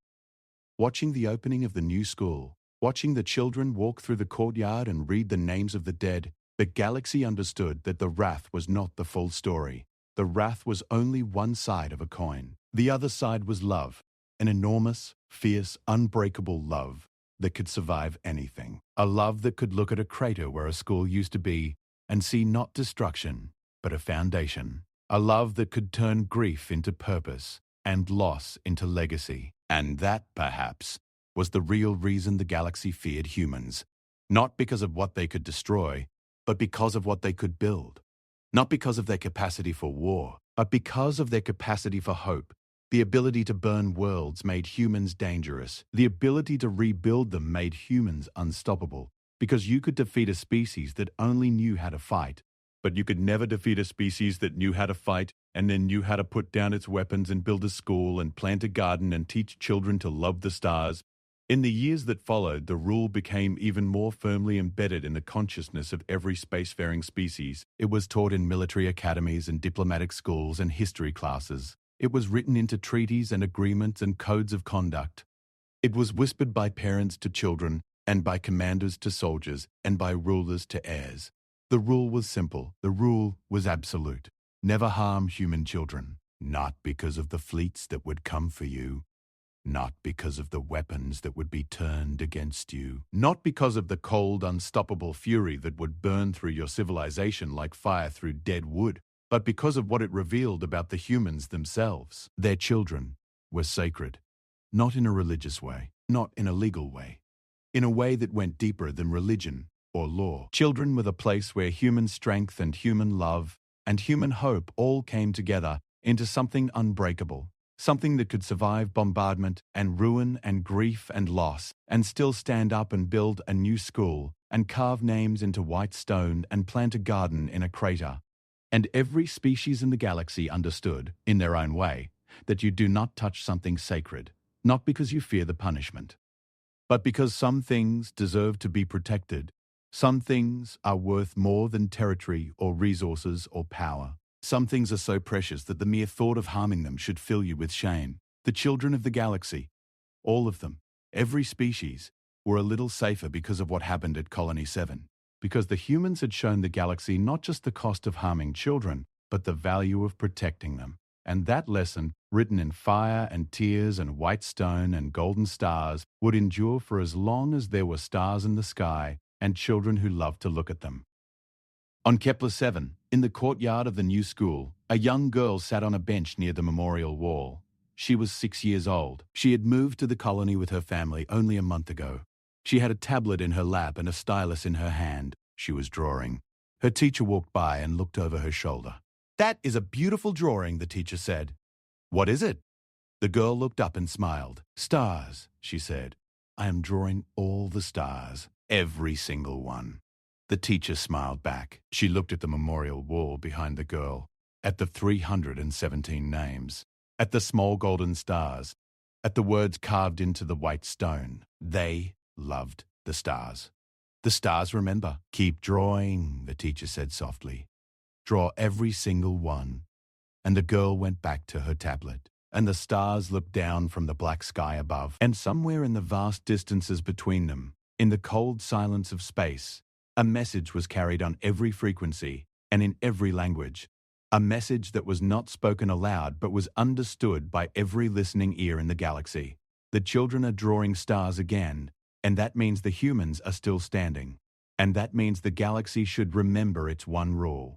Speaker 1: watching the opening of the new school, watching the children walk through the courtyard and read the names of the dead, the galaxy understood that the wrath was not the full story. The wrath was only one side of a coin. The other side was love, an enormous, fierce, unbreakable love that could survive anything. A love that could look at a crater where a school used to be and see not destruction, but a foundation. A love that could turn grief into purpose and loss into legacy. And that, perhaps, was the real reason the galaxy feared humans. Not because of what they could destroy, but because of what they could build. Not because of their capacity for war, but because of their capacity for hope. The ability to burn worlds made humans dangerous. The ability to rebuild them made humans unstoppable. Because you could defeat a species that only knew how to fight. But you could never defeat a species that knew how to fight and then knew how to put down its weapons and build a school and plant a garden and teach children to love the stars. In the years that followed, the rule became even more firmly embedded in the consciousness of every spacefaring species. It was taught in military academies and diplomatic schools and history classes. It was written into treaties and agreements and codes of conduct. It was whispered by parents to children and by commanders to soldiers and by rulers to heirs. The rule was simple. The rule was absolute. Never harm human children. Not because of the fleets that would come for you. Not because of the weapons that would be turned against you. Not because of the cold, unstoppable fury that would burn through your civilization like fire through dead wood, but because of what it revealed about the humans themselves. Their children were sacred, not in a religious way, not in a legal way, in a way that went deeper than religion or law. Children were the place where human strength and human love and human hope all came together into something unbreakable, something that could survive bombardment and ruin and grief and loss and still stand up and build a new school and carve names into white stone and plant a garden in a crater. And every species in the galaxy understood, in their own way, that you do not touch something sacred, not because you fear the punishment, but because some things deserve to be protected. Some things are worth more than territory or resources or power. Some things are so precious that the mere thought of harming them should fill you with shame. The children of the galaxy, all of them, every species, were a little safer because of what happened at Colony 7. Because the humans had shown the galaxy not just the cost of harming children, but the value of protecting them. And that lesson, written in fire and tears and white stone and golden stars, would endure for as long as there were stars in the sky and children who loved to look at them. On Kepler 7, in the courtyard of the new school, a young girl sat on a bench near the memorial wall. She was 6 years old. She had moved to the colony with her family only a month ago. She had a tablet in her lap and a stylus in her hand. She was drawing. Her teacher walked by and looked over her shoulder. "That is a beautiful drawing," the teacher said. "What is it?" The girl looked up and smiled. "Stars," she said. "I am drawing all the stars, every single one." The teacher smiled back. She looked at the memorial wall behind the girl, at the 317 names, at the small golden stars, at the words carved into the white stone. They loved the stars. "The stars remember." "Keep drawing," the teacher said softly. "Draw every single one." And the girl went back to her tablet. And the stars looked down from the black sky above. And somewhere in the vast distances between them, in the cold silence of space, a message was carried on every frequency and in every language. A message that was not spoken aloud but was understood by every listening ear in the galaxy. The children are drawing stars again, and that means the humans are still standing. And that means the galaxy should remember its one rule.